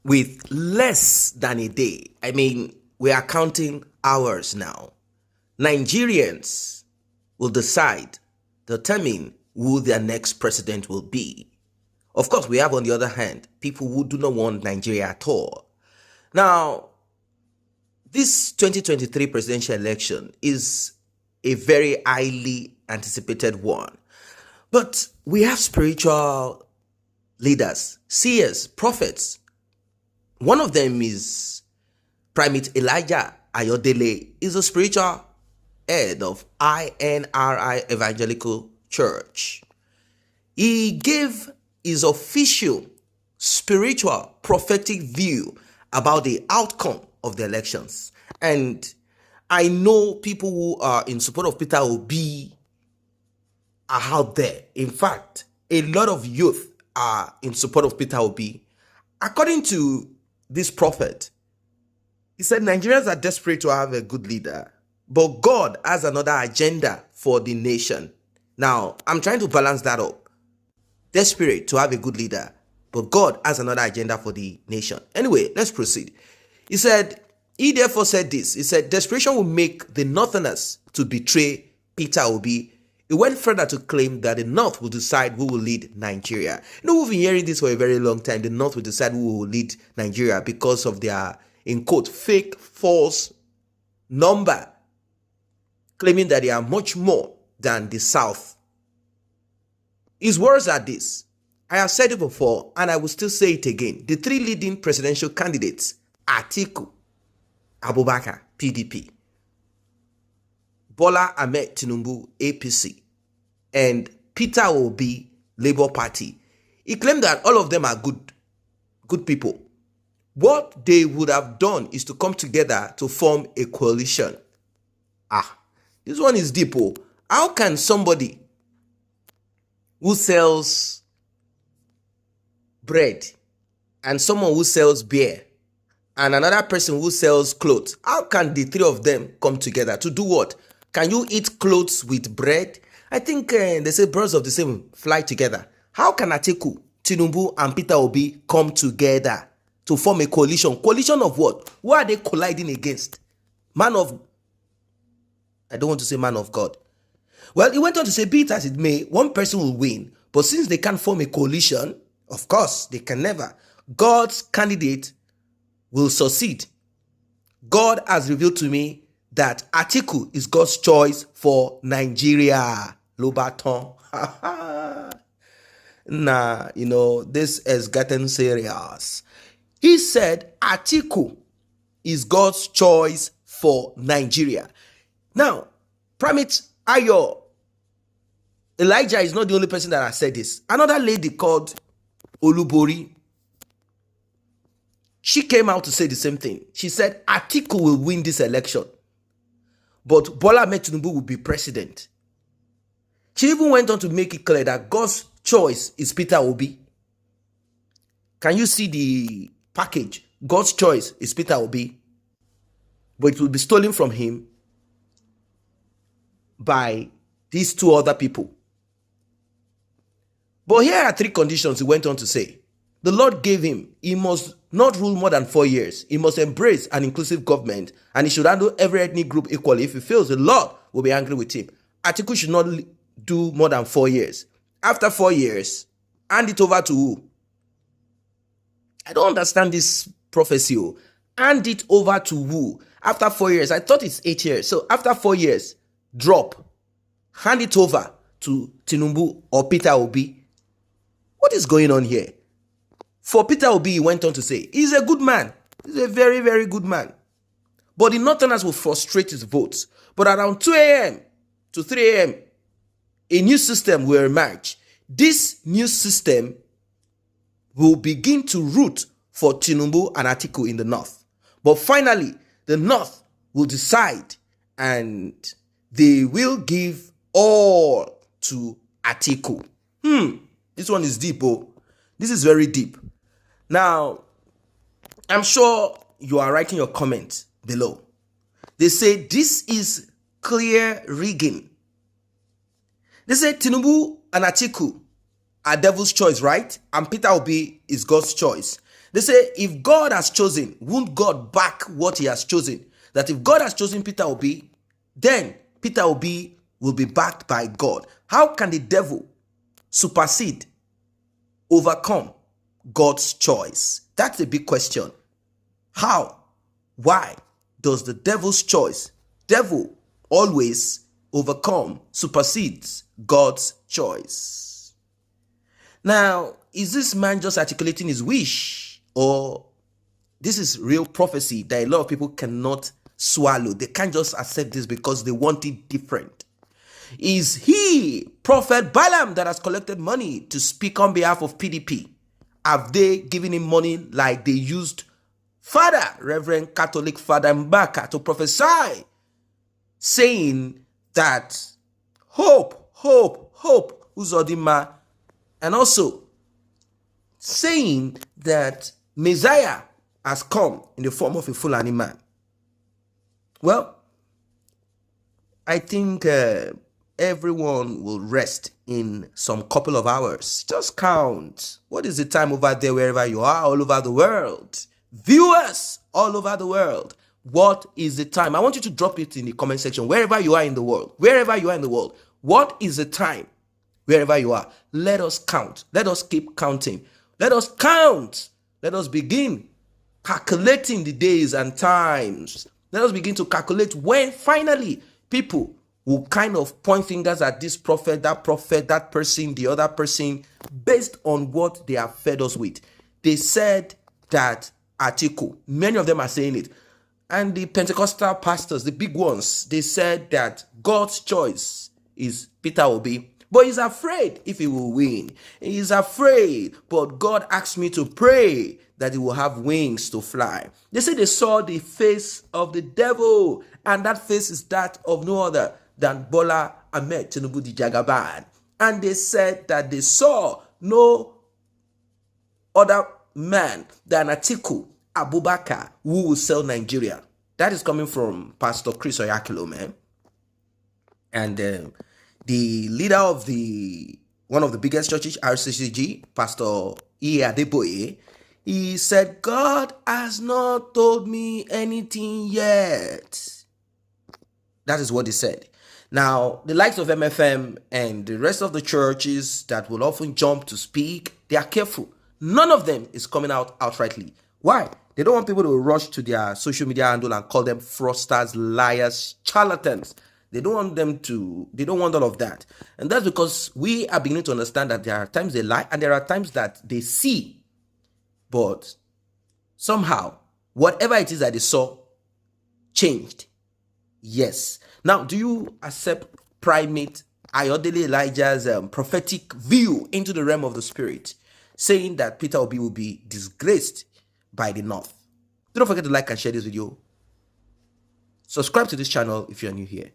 with less than a day. I mean, we are counting hours now. Nigerians will determine who their next president will be. Of course, we have on the other hand people who do not want Nigeria at all. Now, this 2023 presidential election is a very highly anticipated one. But we have spiritual leaders, seers, prophets. One of them is Primate Elijah Ayodele. Is a spiritual head of INRI Evangelical Church. He gave his official spiritual prophetic view about the outcome of the elections. And I know people who are in support of Peter Obi are out there. In fact, a lot of youth are in support of Peter Obi. According to this prophet, he said Nigerians are desperate to have a good leader, but God has another agenda for the nation. Now, I'm trying to balance that up. Desperate to have a good leader, but God has another agenda for the nation. Anyway, let's proceed. He therefore said this. He said, desperation will make the Northerners to betray Peter Obi. He went further to claim that the North will decide who will lead Nigeria. We've been hearing this for a very long time. The North will decide who will lead Nigeria because of their, in quote, fake, false number, claiming that they are much more than the South. His words are this. I have said it before, and I will still say it again. The three leading presidential candidates, Atiku Abubakar, PDP, Bola Ahmed Tinubu, APC, and Peter Obi, Labour Party. He claimed that all of them are good people. What they would have done is to come together to form a coalition. This one is deep. How can somebody who sells bread and someone who sells beer and another person who sells clothes, how can the three of them come together to do what? Can you eat clothes with bread? I think they say birds of the same fly together. How can Atiku, Tinubu, and Peter Obi come together to form a coalition? Coalition of what? Who are they colliding against? I don't want to say man of God. Well, he went on to say, be it as it may, one person will win. But since they can't form a coalition, of course, they can never. God's candidate will succeed. God has revealed to me that Atiku is God's choice for Nigeria. Lobaton. This has gotten serious. He said Atiku is God's choice for Nigeria. Now, Primate Elijah is not the only person that has said this. Another lady called Olubori, she came out to say the same thing. She said Atiku will win this election, but Bola Ahmed Tinubu will be president. She even went on to make it clear that God's choice is Peter Obi. Can you see the package? God's choice is Peter Obi, but it will be stolen from him by these two other people. But here are three conditions he went on to say. The Lord gave him, he must not rule more than 4 years. He must embrace an inclusive government, and he should handle every ethnic group equally. If he fails, the Lord will be angry with him. Atiku should not do more than 4 years. After 4 years, hand it over to who? I don't understand this prophecy. Hand it over to who? After 4 years, I thought it's 8 years. So after 4 years, drop. Hand it over to Tinubu or Peter Obi. What is going on here? For Peter Obi, he went on to say, he's a good man. He's a very, very good man. But the Northerners will frustrate his votes. But around 2 a.m. to 3 a.m., a new system will emerge. This new system will begin to root for Tinubu and Atiku in the North. But finally, the North will decide and they will give all to Atiku. This one is deep. This is very deep. Now, I'm sure you are writing your comment below. They say this is clear rigging. They say Tinubu and Atiku are devil's choice, right? And Peter Obi is God's choice. They say, if God has chosen, won't God back what he has chosen? That if God has chosen Peter Obi, then Peter Obi will be backed by God. How can the devil supersede, overcome God's choice? That's a big question. How? Why does the devil's choice, devil always overcome, supersedes God's choice? Now, is this man just articulating his wish, or this is real prophecy that a lot of people cannot swallow? They can't just accept this because they want it different. Is he Prophet Balaam that has collected money to speak on behalf of PDP? Have they given him money like they used Father, Reverend Catholic Father Mbaka, to prophesy, saying that hope, Uzodinma, and also saying that Messiah has come in the form of a Fulani man? Well, I think everyone will rest in some couple of hours. Just count. What is the time over there, wherever you are, all over the world? Viewers all over the world, what is the time? I want you to drop it in the comment section, wherever you are in the world. Wherever you are in the world, what is the time? Wherever you are, let us count. Let us keep counting. Let us count. Let us begin calculating the days and times. Let us begin to calculate when finally people will kind of point fingers at this prophet, that person, the other person, based on what they have fed us with. They said that Atiku, many of them are saying it, and the Pentecostal pastors, the big ones, they said that God's choice is Peter Obi, but he's afraid if he will win. He's afraid, but God asked me to pray that he will have wings to fly. They say they saw the face of the devil, and that face is that of no other than Bola Ahmed Tinubu the Jagaban. And they said that they saw no other man than Atiku Abubakar who will sell Nigeria. That is coming from Pastor Chris Oyakilo, man. And the leader of one of the biggest churches, RCCG, Pastor E. Adeboye, he said, God has not told me anything yet. That is what he said. Now, the likes of MFM and the rest of the churches that will often jump to speak, they are careful. None of them is coming out outrightly. Why? They don't want people to rush to their social media handle and call them fraudsters, liars, charlatans. They don't want all of that. And that's because we are beginning to understand that there are times they lie and there are times that they see. But somehow, whatever it is that they saw changed. Yes. Now, do you accept Primate Ayodele Elijah's prophetic view into the realm of the spirit, saying that Peter Obi will be disgraced by the North? Do not forget to like and share this video. Subscribe to this channel if you are new here.